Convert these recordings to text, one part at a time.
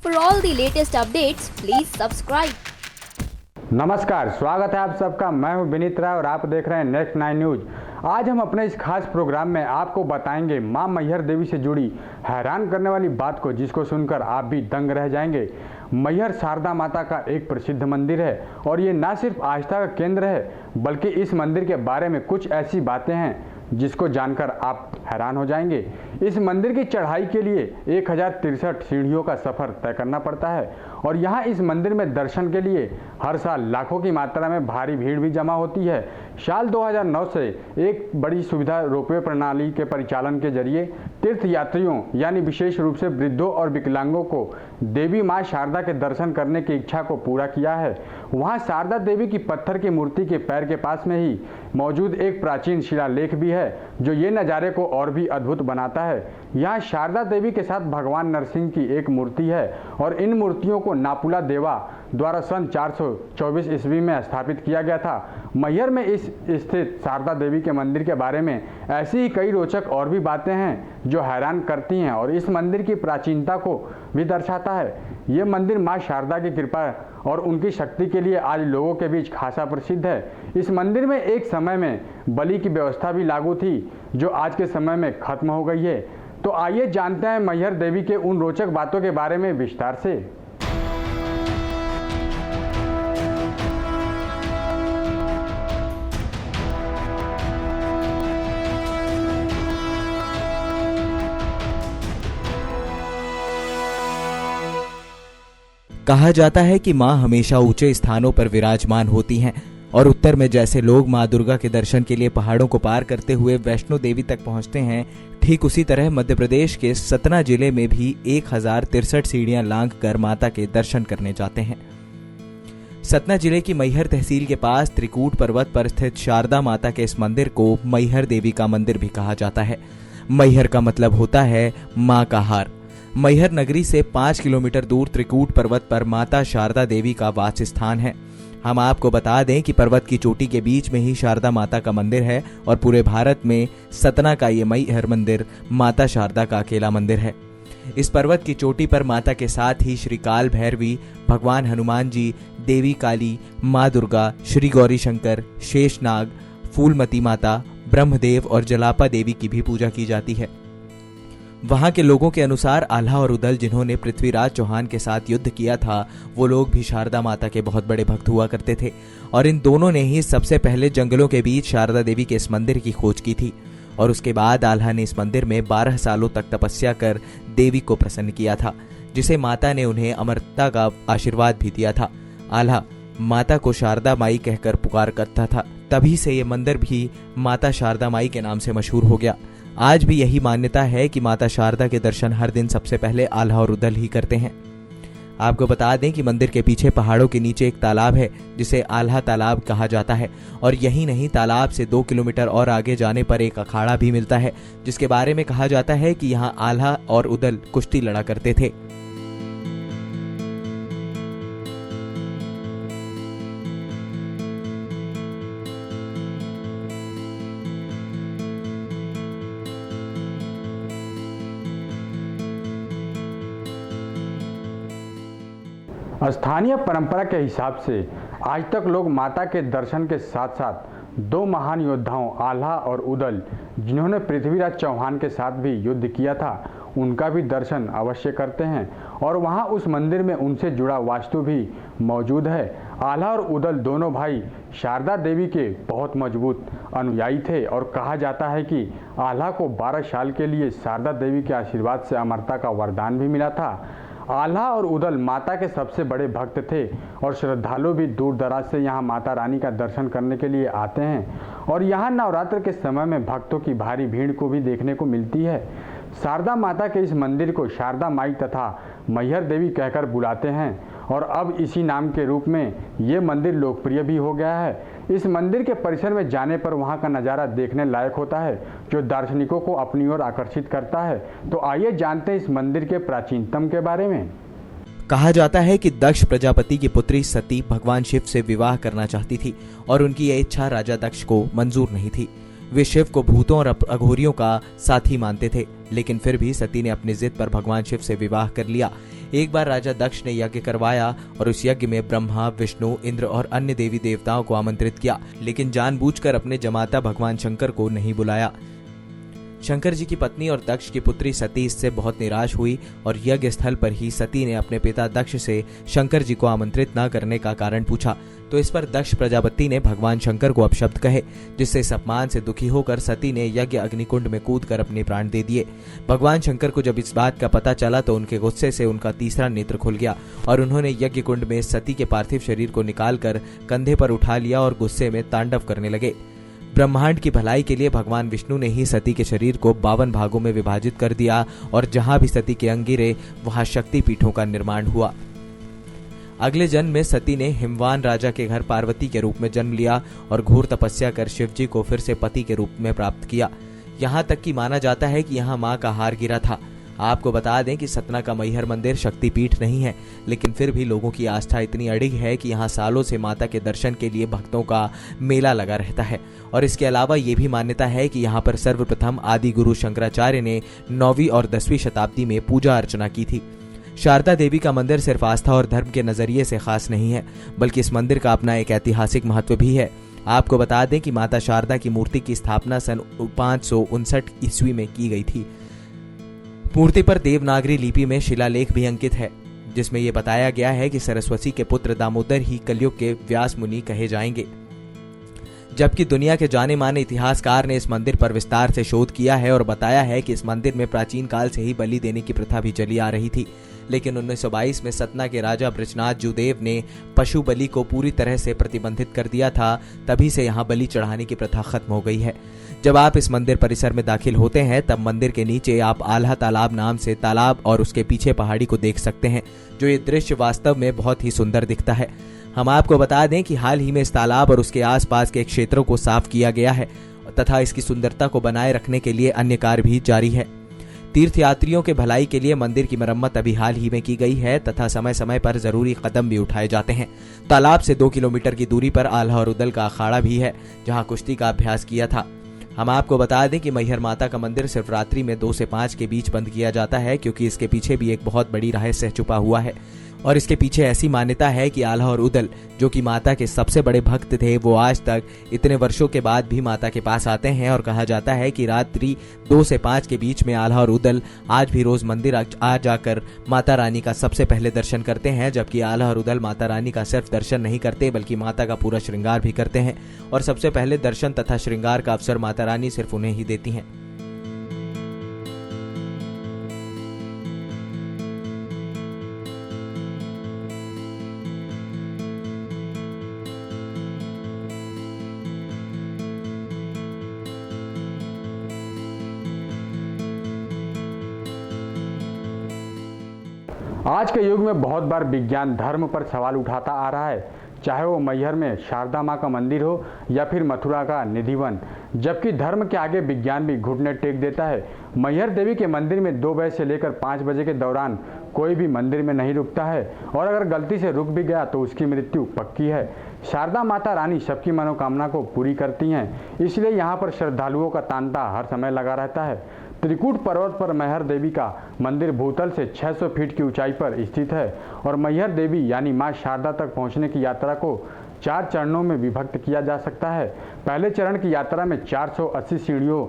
For all the latest updates, please subscribe. नमस्कार, स्वागत है आप सबका। मैं हूं विनीत राय और आप देख रहे हैं नेक्स्ट 9 न्यूज। आज हम अपने इस खास प्रोग्राम में आपको बताएंगे मां मैहर देवी से जुड़ी हैरान करने वाली बात को, जिसको सुनकर आप भी दंग रह जाएंगे। मैहर शारदा माता का एक प्रसिद्ध मंदिर है और ये ना सिर्फ आस्था का केंद्र है, बल्कि इस मंदिर के बारे में कुछ ऐसी बातें हैं जिसको जानकर आप हैरान हो जाएंगे। इस मंदिर की चढ़ाई के लिए 1063 सीढ़ियों का सफ़र तय करना पड़ता है और यहाँ इस मंदिर में दर्शन के लिए हर साल लाखों की मात्रा में भारी भीड़ भी जमा होती है। साल 2009 से एक बड़ी सुविधा रोपवे प्रणाली के परिचालन के जरिए तीर्थ यात्रियों यानी विशेष रूप से वृद्धों और विकलांगों को देवी माँ शारदा के दर्शन करने की इच्छा को पूरा किया है। वहाँ शारदा देवी की पत्थर की मूर्ति के पैर के पास में ही मौजूद एक प्राचीन शिलालेख भी है, जो ये नज़ारे को और भी अद्भुत बनाता है। यहाँ शारदा देवी के साथ भगवान नरसिंह की एक मूर्ति है और इन मूर्तियों को नापुला देवा द्वारा सन 424 ईस्वी में स्थापित किया गया था। मैहर में इस स्थित शारदा देवी के मंदिर के बारे में ऐसी ही कई रोचक और भी बातें हैं जो हैरान करती हैं और इस मंदिर की प्राचीनता को भी दर्शाता है। ये मंदिर माँ शारदा की कृपा और उनकी शक्ति के लिए आज लोगों के बीच खासा प्रसिद्ध है। इस मंदिर में एक समय में बलि की व्यवस्था भी लागू थी, जो आज के समय में खत्म हो गई है। तो आइए जानते हैं मैहर देवी के उन रोचक बातों के बारे में विस्तार से। कहा जाता है कि मां हमेशा ऊंचे स्थानों पर विराजमान होती हैं और उत्तर में जैसे लोग मां दुर्गा के दर्शन के लिए पहाड़ों को पार करते हुए वैष्णो देवी तक पहुंचते हैं, ठीक उसी तरह मध्य प्रदेश के सतना जिले में भी 1063 सीढ़ियां लांघ कर माता के दर्शन करने जाते हैं। सतना जिले की मैहर तहसील के पास त्रिकूट पर्वत पर स्थित शारदा माता के इस मंदिर को मैहर देवी का मंदिर भी कहा जाता है। मैहर का मतलब होता है मां का हार। मैहर नगरी से 5 किलोमीटर दूर त्रिकूट पर्वत पर माता शारदा देवी का वास स्थान है। हम आपको बता दें कि पर्वत की चोटी के बीच में ही शारदा माता का मंदिर है और पूरे भारत में सतना का ये मैहर मंदिर माता शारदा का अकेला मंदिर है। इस पर्वत की चोटी पर माता के साथ ही श्री काल भैरवी, भगवान हनुमान जी, देवी काली, माँ दुर्गा, श्री गौरी शंकर, शेषनाग, फूलमती माता, ब्रह्मदेव और जलापा देवी की भी पूजा की जाती है। वहां के लोगों के अनुसार आल्हा और उदल, जिन्होंने पृथ्वीराज चौहान के साथ युद्ध किया था, वो लोग भी शारदा माता के बहुत बड़े भक्त हुआ करते थे और इन दोनों ने ही सबसे पहले जंगलों के बीच शारदा देवी के इस मंदिर की खोज की थी और उसके बाद आल्हा ने इस मंदिर में 12 सालों तक तपस्या कर देवी को प्रसन्न किया था, जिसे माता ने उन्हें अमरता का आशीर्वाद भी दिया था। आल्हा माता को शारदा माई कहकर पुकार करता था, तभी से ये मंदिर भी माता शारदा माई के नाम से मशहूर हो गया। आज भी यही मान्यता है कि माता शारदा के दर्शन हर दिन सबसे पहले आल्हा और उदल ही करते हैं। आपको बता दें कि मंदिर के पीछे पहाड़ों के नीचे एक तालाब है, जिसे आल्हा तालाब कहा जाता है और यही नहीं, तालाब से 2 किलोमीटर और आगे जाने पर एक अखाड़ा भी मिलता है, जिसके बारे में कहा जाता है कि यहाँ आल्हा और उदल कुश्ती लड़ा करते थे। स्थानीय परंपरा के हिसाब से आज तक लोग माता के दर्शन के साथ साथ 2 महान योद्धाओं आल्हा और उदल, जिन्होंने पृथ्वीराज चौहान के साथ भी युद्ध किया था, उनका भी दर्शन अवश्य करते हैं और वहां उस मंदिर में उनसे जुड़ा वास्तु भी मौजूद है। आल्हा और उदल दोनों भाई शारदा देवी के बहुत मजबूत अनुयायी थे और कहा जाता है कि आल्हा को 12 साल के लिए शारदा देवी के आशीर्वाद से अमरता का वरदान भी मिला था। आल्हा और उदल माता के सबसे बड़े भक्त थे और श्रद्धालु भी दूर दराज से यहाँ माता रानी का दर्शन करने के लिए आते हैं और यहाँ नवरात्र के समय में भक्तों की भारी भीड़ को भी देखने को मिलती है। शारदा माता के इस मंदिर को शारदा माई तथा मैहर देवी कहकर बुलाते हैं और अब इसी नाम के रूप में ये मंदिर लोकप्रिय भी हो गया है। इस मंदिर के परिसर में जाने पर वहाँ का नज़ारा देखने लायक होता है, जो दार्शनिकों को अपनी ओर आकर्षित करता है। तो आइए जानते हैं इस मंदिर के प्राचीनतम के बारे में। कहा जाता है कि दक्ष प्रजापति की पुत्री सती भगवान शिव से विवाह करना चाहती थी और उनकी यह इच्छा राजा दक्ष को मंजूर नहीं थी। वे शिव को भूतों और अघोरियों का साथी मानते थे, लेकिन फिर भी सती ने अपनी जिद पर भगवान शिव से विवाह कर लिया। एक बार राजा दक्ष ने यज्ञ करवाया और उस यज्ञ में ब्रह्मा, विष्णु, इंद्र और अन्य देवी देवताओं को आमंत्रित किया, लेकिन जानबूझकर अपने जमाता भगवान शंकर को नहीं बुलाया। शंकर जी की पत्नी और दक्ष की पुत्री सती इससे बहुत निराश हुई और यज्ञ स्थल पर ही सती ने अपने पिता दक्ष से शंकर जी को आमंत्रित न करने का कारण पूछा, तो इस पर दक्ष प्रजापति ने भगवान शंकर को अपशब्द कहे, जिससे इस अपमान से दुखी होकर सती ने यज्ञ अग्निकुंड में कूदकर अपने प्राण दे दिए। भगवान शंकर को जब इस बात का पता चला तो उनके गुस्से से उनका तीसरा नेत्र खुल गया और उन्होंने यज्ञ कुंड में सती के पार्थिव शरीर को निकालकर कंधे पर उठा लिया और गुस्से में तांडव करने लगे। ब्रह्मांड की भलाई के लिए भगवान विष्णु ने ही सती के शरीर को 52 भागों में विभाजित कर दिया और जहां भी सती के अंग गिरे वहां शक्ति पीठों का निर्माण हुआ। अगले जन्म में सती ने हिमवान राजा के घर पार्वती के रूप में जन्म लिया और घोर तपस्या कर शिवजी को फिर से पति के रूप में प्राप्त किया। यहाँ तक कि माना जाता है कि यहाँ माँ का हार गिरा था। आपको बता दें कि सतना का मैहर मंदिर शक्तिपीठ नहीं है, लेकिन फिर भी लोगों की आस्था इतनी अड़िग है कि यहाँ सालों से माता के दर्शन के लिए भक्तों का मेला लगा रहता है। और इसके अलावा ये भी मान्यता है कि यहाँ पर सर्वप्रथम आदि गुरु शंकराचार्य ने 9वीं और 10वीं शताब्दी में पूजा अर्चना की थी। शारदा देवी का मंदिर सिर्फ आस्था और धर्म के नजरिए से खास नहीं है, बल्कि इस मंदिर का अपना एक ऐतिहासिक महत्व भी है। आपको बता दें कि माता शारदा की मूर्ति की स्थापना सन 559 ईस्वी में की गई थी। मूर्ति पर देवनागरी लिपि में शिलालेख भी अंकित है, जिसमें यह बताया गया है कि सरस्वती के पुत्र दामोदर ही कलयुग के व्यास मुनि कहे जाएंगे। जबकि दुनिया के जाने माने इतिहासकार ने इस मंदिर पर विस्तार से शोध किया है और बताया है कि इस मंदिर में प्राचीन काल से ही बलि देने की प्रथा भी चली आ रही थी, लेकिन 1922 में सतना के राजा बृजनाथ जुदेव ने पशु बलि को पूरी तरह से प्रतिबंधित कर दिया था। तभी से यहाँ बलि चढ़ाने की प्रथा खत्म हो गई है। जब आप इस मंदिर परिसर में दाखिल होते हैं तब मंदिर के नीचे आप आल्हा तालाब नाम से तालाब और उसके पीछे पहाड़ी को देख सकते हैं, जो ये दृश्य वास्तव में बहुत ही सुंदर दिखता है। हम आपको बता दें कि हाल ही में इस तालाब और उसके आसपास के क्षेत्रों को साफ किया गया है तथा इसकी सुंदरता को बनाए रखने के लिए अन्य कार्य भी जारी है। तीर्थयात्रियों के भलाई के लिए मंदिर की मरम्मत अभी हाल ही में की गई है तथा समय समय पर जरूरी कदम भी उठाए जाते हैं। तालाब से 2 किलोमीटर की दूरी पर आल्हा और उदल का अखाड़ा भी है, जहां कुश्ती का अभ्यास किया था। हम आपको बता दें कि मैहर माता का मंदिर सिर्फ रात्रि में 2 से 5 के बीच बंद किया जाता है, क्योंकि इसके पीछे भी एक बहुत बड़ी रहस्य छुपा हुआ है। और इसके पीछे ऐसी मान्यता है कि आल्हा और उदल, जो कि माता के सबसे बड़े भक्त थे, वो आज तक इतने वर्षों के बाद भी माता के पास आते हैं। और कहा जाता है कि रात्रि 2 से 5 के बीच में आल्हा और उदल आज भी रोज मंदिर आ जाकर माता रानी का सबसे पहले दर्शन करते हैं। जबकि आल्हा और उदल माता रानी का सिर्फ दर्शन नहीं करते, बल्कि माता का पूरा श्रृंगार भी करते हैं और सबसे पहले दर्शन तथा श्रृंगार का अवसर माता रानी सिर्फ उन्हें ही देती हैं। आज के युग में बहुत बार विज्ञान धर्म पर सवाल उठाता आ रहा है, चाहे वो मैहर में शारदा माँ का मंदिर हो या फिर मथुरा का निधिवन। जबकि धर्म के आगे विज्ञान भी घुटने टेक देता है। मैहर देवी के मंदिर में 2 बजे से लेकर 5 बजे के दौरान कोई भी मंदिर में नहीं रुकता है और अगर गलती से रुक भी गया तो उसकी मृत्यु पक्की है। शारदा माता रानी सबकी मनोकामना को पूरी करती हैं, इसलिए यहाँ पर श्रद्धालुओं का तांता हर समय लगा रहता है। त्रिकूट पर्वत पर मैहर देवी का मंदिर भूतल से 600 फीट की ऊंचाई पर स्थित है और मैहर देवी यानी मां शारदा तक पहुंचने की यात्रा को 4 चरणों में विभक्त किया जा सकता है। पहले चरण की यात्रा में 480 सीढ़ियों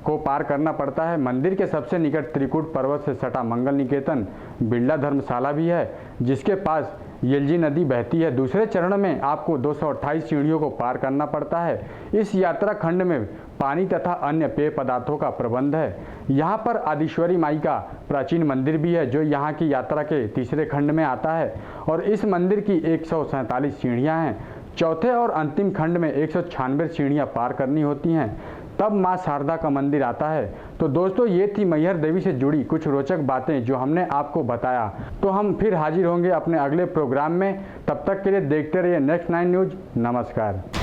को पार करना पड़ता है। मंदिर के सबसे निकट त्रिकूट पर्वत से सटा मंगल निकेतन बिरला धर्मशाला भी है, जिसके पास येलजी नदी बहती है। दूसरे चरण में आपको 228 सीढ़ियों को पार करना पड़ता है। इस यात्रा खंड में पानी तथा अन्य पेय पदार्थों का प्रबंध है। यहाँ पर आदिश्वरी माई का प्राचीन मंदिर भी है, जो यहाँ की यात्रा के तीसरे खंड में आता है और इस मंदिर की 147 सीढ़ियाँ हैं। चौथे और अंतिम खंड में 196 सीढ़ियाँ पार करनी होती हैं, तब माँ शारदा का मंदिर आता है। तो दोस्तों, ये थी मैहर देवी से जुड़ी कुछ रोचक बातें जो हमने आपको बताया। तो हम फिर हाजिर होंगे अपने अगले प्रोग्राम में। तब तक के लिए देखते रहिए नेक्स्ट 9 न्यूज़। नमस्कार।